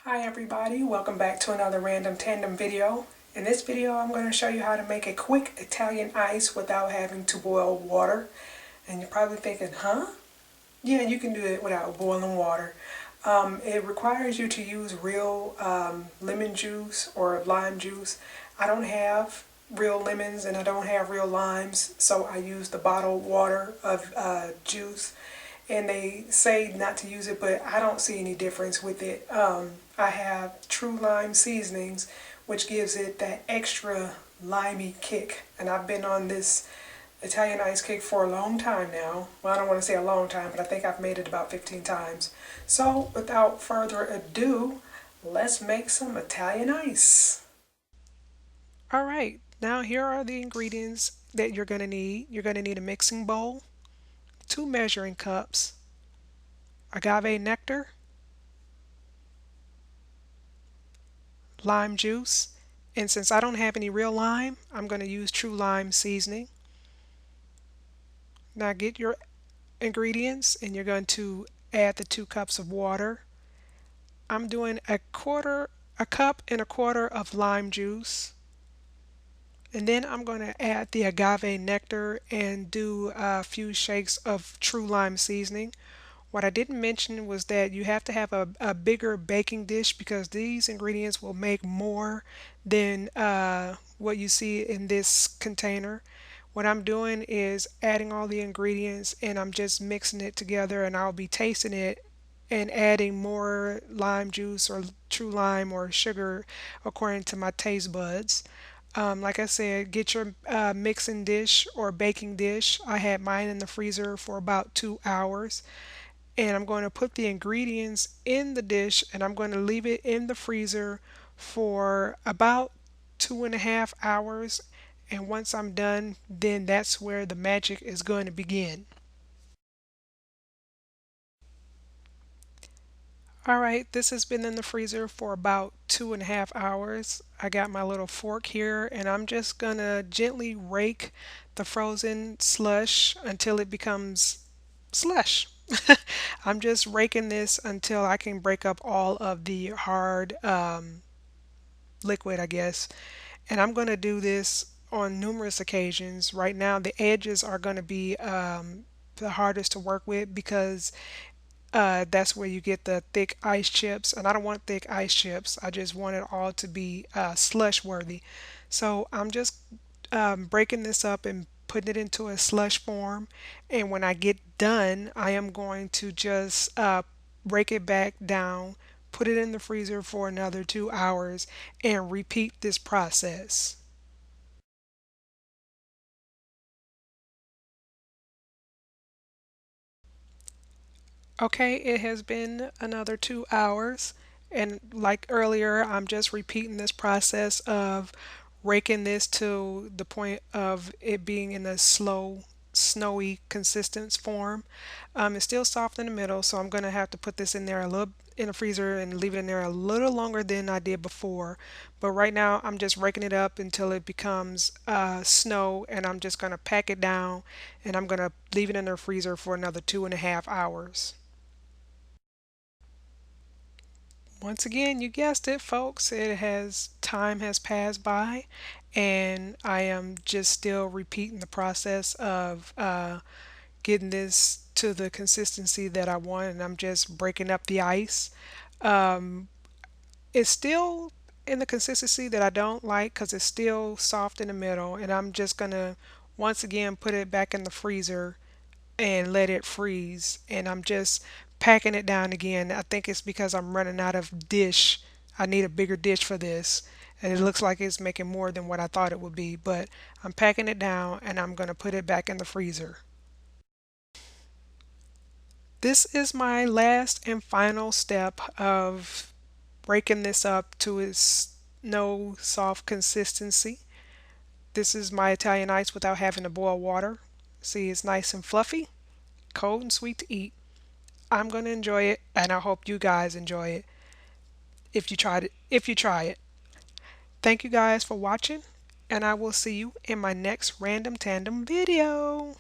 Hi everybody, welcome back to another random tandem video. In this video I'm going to show you how to make a quick Italian ice without having to boil water. And you're probably thinking, huh? Yeah, you can do it without boiling water. It requires you to use real lemon juice or lime juice. I don't have real lemons and I don't have real limes, so I use the bottled water of juice. And they say not to use it, but I don't see any difference with it. I have true lime seasonings, which gives it that extra limey kick. And I've been on this Italian ice kick for a long time now. Well, I don't want to say a long time, but I think I've made it about 15 times. So without further ado, let's make some Italian ice. Alright, now here are the ingredients that you're going to need. You're going to need a mixing bowl, 2 measuring cups, agave nectar, lime juice, and since I don't have any real lime, I'm going to use true lime seasoning. Now get your ingredients and you're going to add the 2 cups of water. I'm doing a cup and a quarter of lime juice. And then I'm going to add the agave nectar and do a few shakes of true lime seasoning. What I didn't mention was that you have to have a bigger baking dish because these ingredients will make more than what you see in this container. What I'm doing is adding all the ingredients and I'm just mixing it together, and I'll be tasting it and adding more lime juice or true lime or sugar according to my taste buds. Like I said, get your mixing dish or baking dish. I had mine in the freezer for about 2 hours. And I'm going to put the ingredients in the dish and I'm going to leave it in the freezer for about 2.5 hours. And once I'm done, then that's where the magic is going to begin. Alright, this has been in the freezer for about 2.5 hours. I got my little fork here and I'm just gonna gently rake the frozen slush until it becomes slush. I'm just raking this until I can break up all of the hard liquid, I guess. And I'm going to do this on numerous occasions. Right now, the edges are going to be the hardest to work with because that's where you get the thick ice chips. And I don't want thick ice chips. I just want it all to be slush worthy. So I'm just breaking this up and putting it into a slush form. And when I get done, I am going to just break it back down, put it in the freezer for another 2 hours, and repeat this process. Okay, it has been another 2 hours, and like earlier, I'm just repeating this process of raking this to the point of it being in a slow, snowy consistence form. It's still soft in the middle, so I'm going to have to put this in there a little in the freezer and leave it in there a little longer than I did before. But right now, I'm just raking it up until it becomes snow, and I'm just going to pack it down, and I'm going to leave it in the freezer for another 2.5 hours. Once again, you guessed it, folks. Time has passed by, and I am just still repeating the process of getting this to the consistency that I want, and I'm just breaking up the ice. Um, it's still in the consistency that I don't like because it's still soft in the middle, and I'm just gonna once again put it back in the freezer and let it freeze. And I'm just packing it down again. I think it's because I'm running out of dish. I need a bigger dish for this. And it looks like it's making more than what I thought it would be. But I'm packing it down and I'm going to put it back in the freezer. This is my last and final step of breaking this up to its no soft consistency. This is my Italian ice without having to boil water. See, it's nice and fluffy, cold and sweet to eat. I'm going to enjoy it, and I hope you guys enjoy it if you try it. Thank you guys for watching, and I will see you in my next random tandem video.